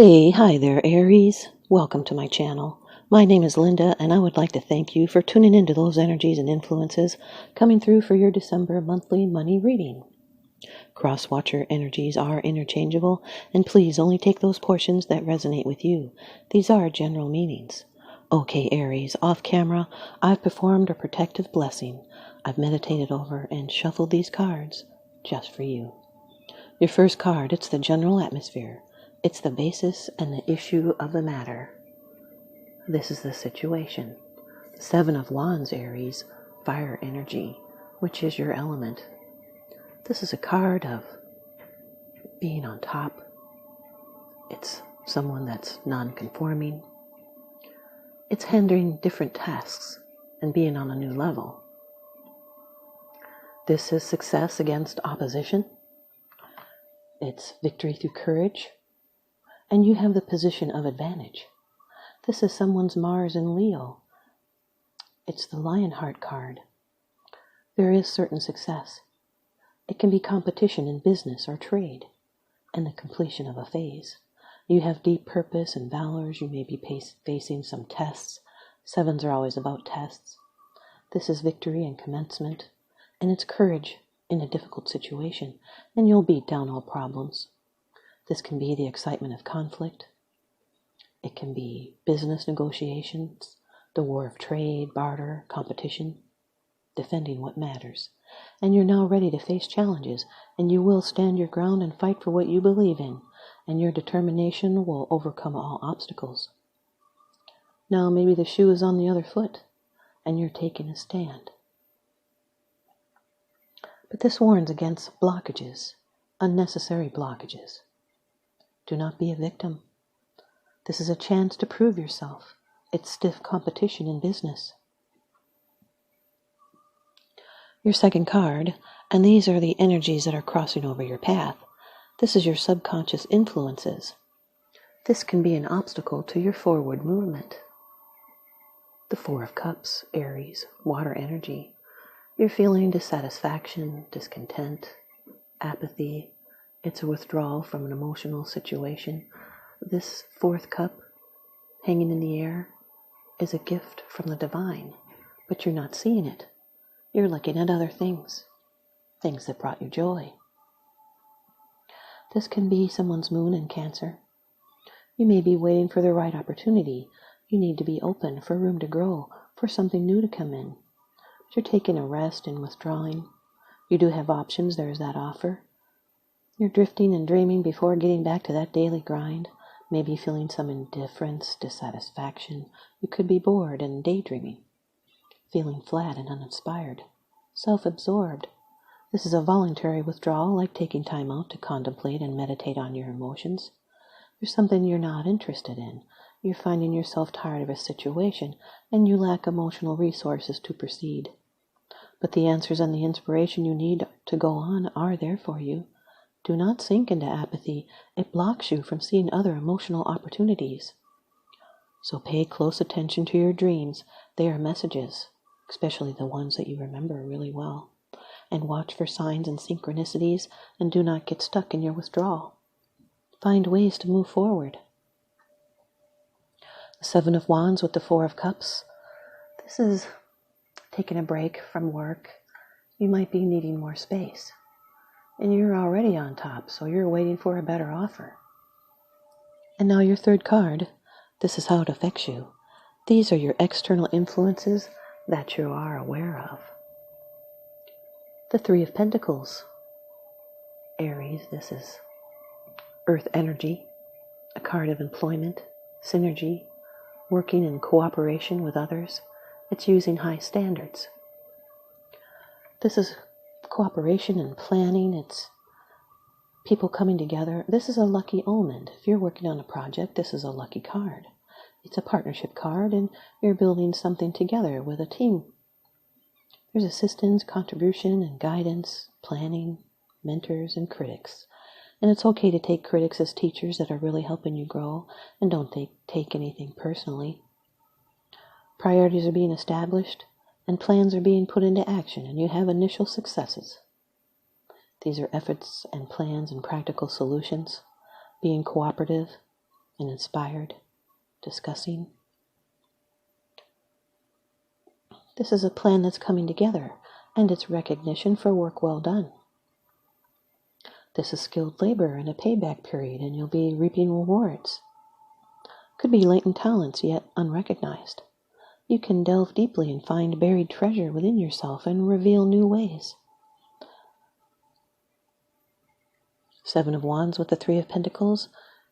Hi there, Aries. Welcome to my channel. My name is Lynda, and I would like to thank you for tuning into those energies and influences coming through for your December monthly money reading. Crosswatcher energies are interchangeable, and please only take those portions that resonate with you. These are general meanings. Okay, Aries, off camera, I've performed a protective blessing. I've meditated over and shuffled these cards just for you. Your first card, it's the general atmosphere. It's the basis and the issue of the matter. This is the situation. The Seven of Wands, Aries, fire energy, which is your element. This is a card of being on top. It's someone that's non-conforming. It's handling different tasks and being on a new level. This is success against opposition. It's victory through courage. And you have the position of advantage. This is someone's Mars in Leo. It's the lionheart card. There is certain success. It can be competition in business or trade, and the completion of a phase. You have deep purpose and valors. You may be facing some tests. Sevens are always about tests. This is victory and commencement, and it's courage in a difficult situation, and you'll beat down all problems. This can be the excitement of conflict. It can be business negotiations, the war of trade, barter, competition, defending what matters. And you're now ready to face challenges, and you will stand your ground and fight for what you believe in, and your determination will overcome all obstacles. Now maybe the shoe is on the other foot, and you're taking a stand. But this warns against blockages, unnecessary blockages. Do not be a victim. This is a chance to prove yourself. It's stiff competition in business. Your second card, and these are the energies that are crossing over your path. This is your subconscious influences. This can be an obstacle to your forward movement. The Four of Cups, Aries, water energy. You're feeling dissatisfaction, discontent, apathy. It's a withdrawal from an emotional situation. This fourth cup hanging in the air is a gift from the divine, but you're not seeing it. You're looking at other things that brought you joy. This can be someone's moon in Cancer. You may be waiting for the right opportunity. You need to be open for room to grow, for something new to come in. But you're taking a rest and withdrawing. You do have options. There is that offer. You're drifting and dreaming before getting back to that daily grind, maybe feeling some indifference, dissatisfaction. You could be bored and daydreaming, feeling flat and uninspired, self-absorbed. This is a voluntary withdrawal, like taking time out to contemplate and meditate on your emotions. There's something you're not interested in. You're finding yourself tired of a situation, and you lack emotional resources to proceed. But the answers and the inspiration you need to go on are there for you. Do not sink into apathy. It blocks you from seeing other emotional opportunities. So pay close attention to your dreams. They are messages, especially the ones that you remember really well. And watch for signs and synchronicities, and do not get stuck in your withdrawal. Find ways to move forward. The Seven of Wands with the Four of Cups. This is taking a break from work. You might be needing more space. And you're already on top, so you're waiting for a better offer. And now your third card, this is how it affects you. These are your external influences that you are aware of. The Three of Pentacles, Aries, this is earth energy, a card of employment, synergy, working in cooperation with others. It's using high standards. This is cooperation and planning. It's people coming together. This is a lucky omen. If you're working on a project, this is a lucky card. It's a partnership card, and you're building something together with a team. There's assistance, contribution, and guidance, planning, mentors, and critics. And it's okay to take critics as teachers that are really helping you grow, and don't take anything personally. Priorities are being established, and plans are being put into action, and you have initial successes. These are efforts and plans and practical solutions, being cooperative, and inspired, discussing. This is a plan that's coming together, and it's recognition for work well done. This is skilled labor and a payback period, and you'll be reaping rewards. Could be latent talents yet unrecognized. You can delve deeply and find buried treasure within yourself and reveal new ways. Seven of Wands with the Three of Pentacles.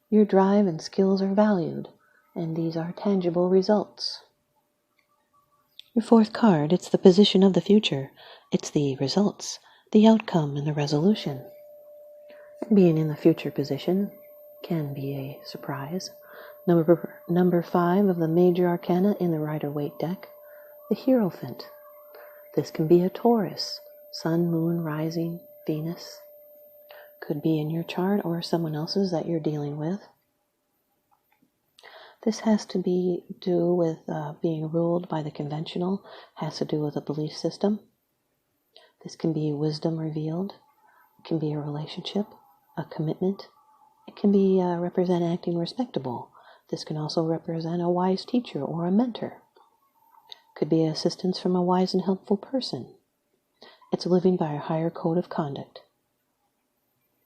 Your drive and skills are valued, and these are tangible results. Your fourth card, it's the position of the future. It's the results, the outcome, and the resolution. Being in the future position can be a surprise. Number 5 of the major arcana in the Rider-Waite deck, the Hierophant. This can be a Taurus, Sun, Moon, Rising, Venus. Could be in your chart or someone else's that you're dealing with. This has to do with being ruled by the conventional, has to do with a belief system. This can be wisdom revealed. It can be a relationship, a commitment. It can be represent acting respectable. This can also represent a wise teacher or a mentor. Could be assistance from a wise and helpful person. It's living by a higher code of conduct.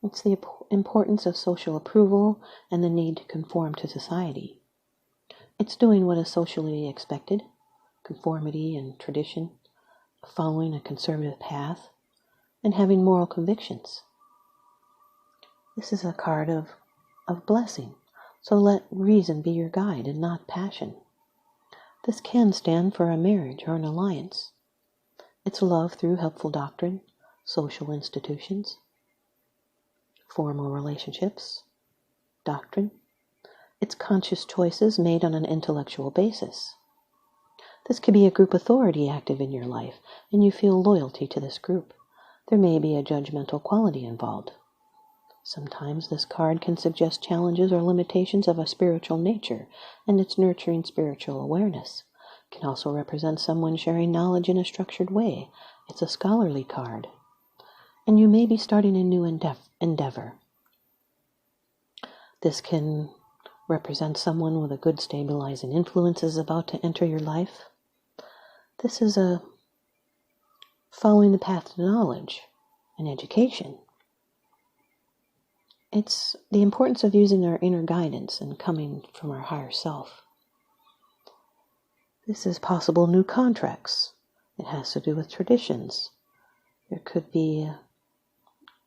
It's the importance of social approval and the need to conform to society. It's doing what is socially expected, conformity and tradition, following a conservative path, and having moral convictions. This is a card of blessing, so let reason be your guide and not passion. This can stand for a marriage or an alliance. It's love through helpful doctrine, social institutions, formal relationships, doctrine. It's conscious choices made on an intellectual basis. This could be a group authority active in your life, and you feel loyalty to this group. There may be a judgmental quality involved. Sometimes this card can suggest challenges or limitations of a spiritual nature, and it's nurturing spiritual awareness. It can also represent someone sharing knowledge in a structured way. It's a scholarly card. And you may be starting a new endeavor. This can represent someone with a good stabilizing influence is about to enter your life. This is a following the path to knowledge and education. It's the importance of using our inner guidance and coming from our higher self. This is possible new contracts. It has to do with traditions. There could be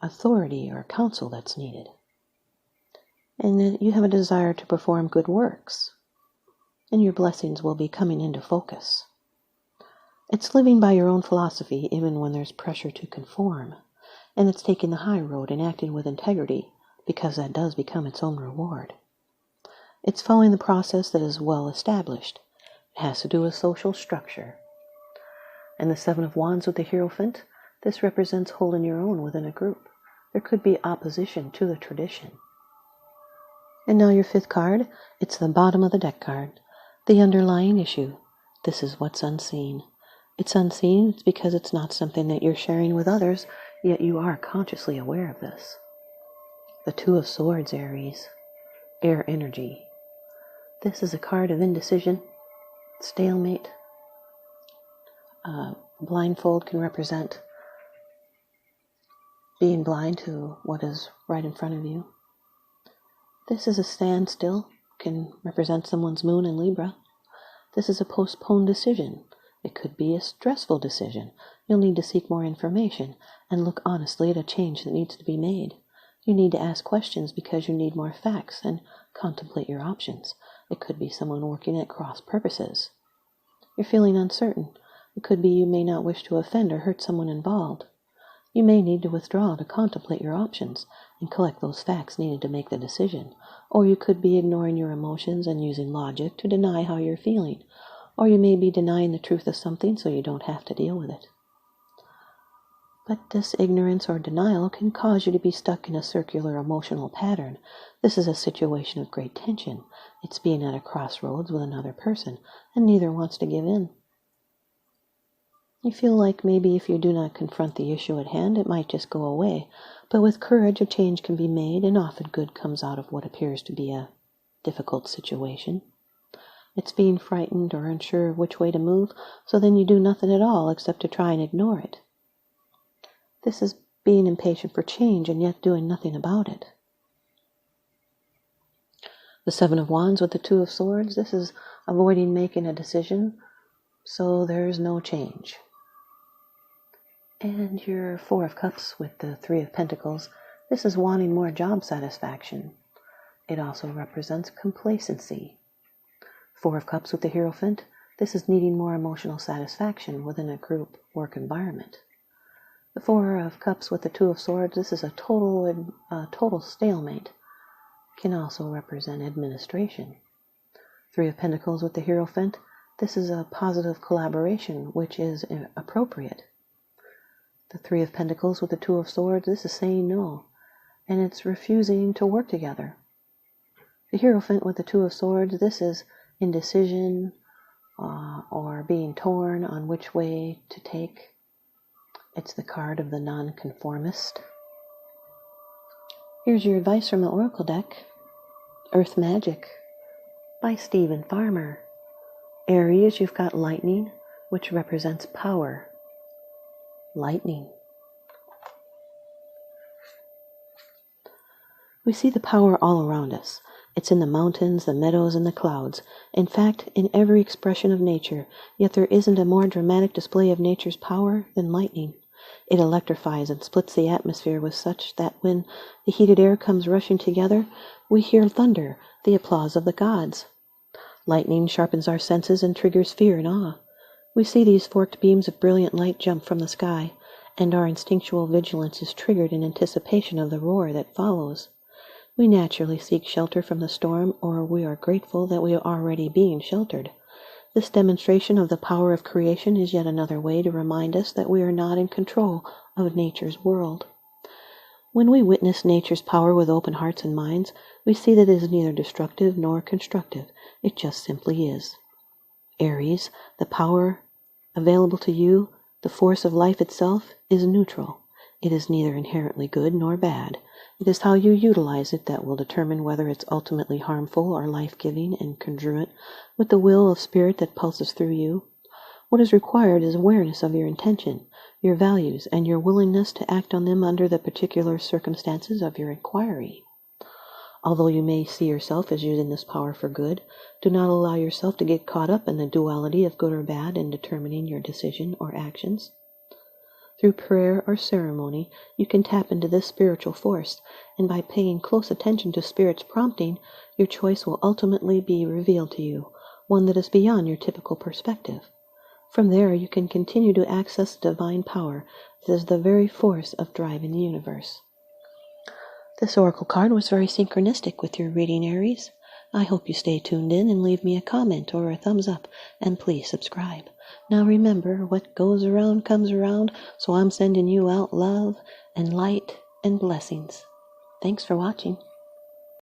authority or counsel that's needed. And you have a desire to perform good works, and your blessings will be coming into focus. It's living by your own philosophy even when there's pressure to conform, and it's taking the high road and acting with integrity, because that does become its own reward. It's following the process that is well established. It has to do with social structure. And the Seven of Wands with the Hierophant, this represents holding your own within a group. There could be opposition to the tradition. And now your fifth card, it's the bottom of the deck card, the underlying issue. This is what's unseen. It's unseen, it's because it's not something that you're sharing with others, yet you are consciously aware of this. The Two of Swords, Aries, air energy. This is a card of indecision, stalemate. Blindfold can represent being blind to what is right in front of you. This is a standstill, can represent someone's moon in Libra. This is a postponed decision. It could be a stressful decision. You'll need to seek more information and look honestly at a change that needs to be made. You need to ask questions because you need more facts and contemplate your options. It could be someone working at cross purposes. You're feeling uncertain. It could be you may not wish to offend or hurt someone involved. You may need to withdraw to contemplate your options and collect those facts needed to make the decision. Or you could be ignoring your emotions and using logic to deny how you're feeling. Or you may be denying the truth of something so you don't have to deal with it. But this ignorance or denial can cause you to be stuck in a circular emotional pattern. This is a situation of great tension. It's being at a crossroads with another person, and neither wants to give in. You feel like maybe if you do not confront the issue at hand, it might just go away. But with courage, a change can be made, and often good comes out of what appears to be a difficult situation. It's being frightened or unsure of which way to move, so then you do nothing at all except to try and ignore it. This is being impatient for change and yet doing nothing about it. The Seven of Wands with the Two of Swords, this is avoiding making a decision, so there's no change. And your Four of Cups with the Three of Pentacles, this is wanting more job satisfaction. It also represents complacency. Four of Cups with the Hierophant, this is needing more emotional satisfaction within a group work environment. The Four of Cups with the Two of Swords, this is a total stalemate. Can also represent administration. Three of Pentacles with the Hierophant, this is a positive collaboration, which is appropriate. The Three of Pentacles with the Two of Swords, this is saying no, and it's refusing to work together. The Hierophant with the Two of Swords, this is indecision or being torn on which way to take. It's the card of the nonconformist. Here's your advice from the Oracle deck. Earth Magic by Stephen Farmer. Aries, you've got lightning, which represents power. Lightning. We see the power all around us. It's in the mountains, the meadows, and the clouds. In fact, in every expression of nature, yet there isn't a more dramatic display of nature's power than lightning. It electrifies and splits the atmosphere with such that when the heated air comes rushing together, we hear thunder, the applause of the gods. Lightning sharpens our senses and triggers fear and awe. We see these forked beams of brilliant light jump from the sky, and our instinctual vigilance is triggered in anticipation of the roar that follows. We naturally seek shelter from the storm, or we are grateful that we are already being sheltered. This demonstration of the power of creation is yet another way to remind us that we are not in control of nature's world. When we witness nature's power with open hearts and minds, we see that it is neither destructive nor constructive. It just simply is. Aries, the power available to you, the force of life itself, is neutral. It is neither inherently good nor bad. It is how you utilize it that will determine whether it's ultimately harmful or life-giving and congruent with the will of spirit that pulses through you. What is required is awareness of your intention, your values, and your willingness to act on them under the particular circumstances of your inquiry. Although you may see yourself as using this power for good, do not allow yourself to get caught up in the duality of good or bad in determining your decision or actions. Through prayer or ceremony, you can tap into this spiritual force, and by paying close attention to Spirit's prompting, your choice will ultimately be revealed to you, one that is beyond your typical perspective. From there, you can continue to access divine power that is the very force of driving the universe. This oracle card was very synchronistic with your reading, Aries. I hope you stay tuned in and leave me a comment or a thumbs up, and please subscribe. Now remember, what goes around comes around, so I'm sending you out love and light and blessings. Thanks for watching.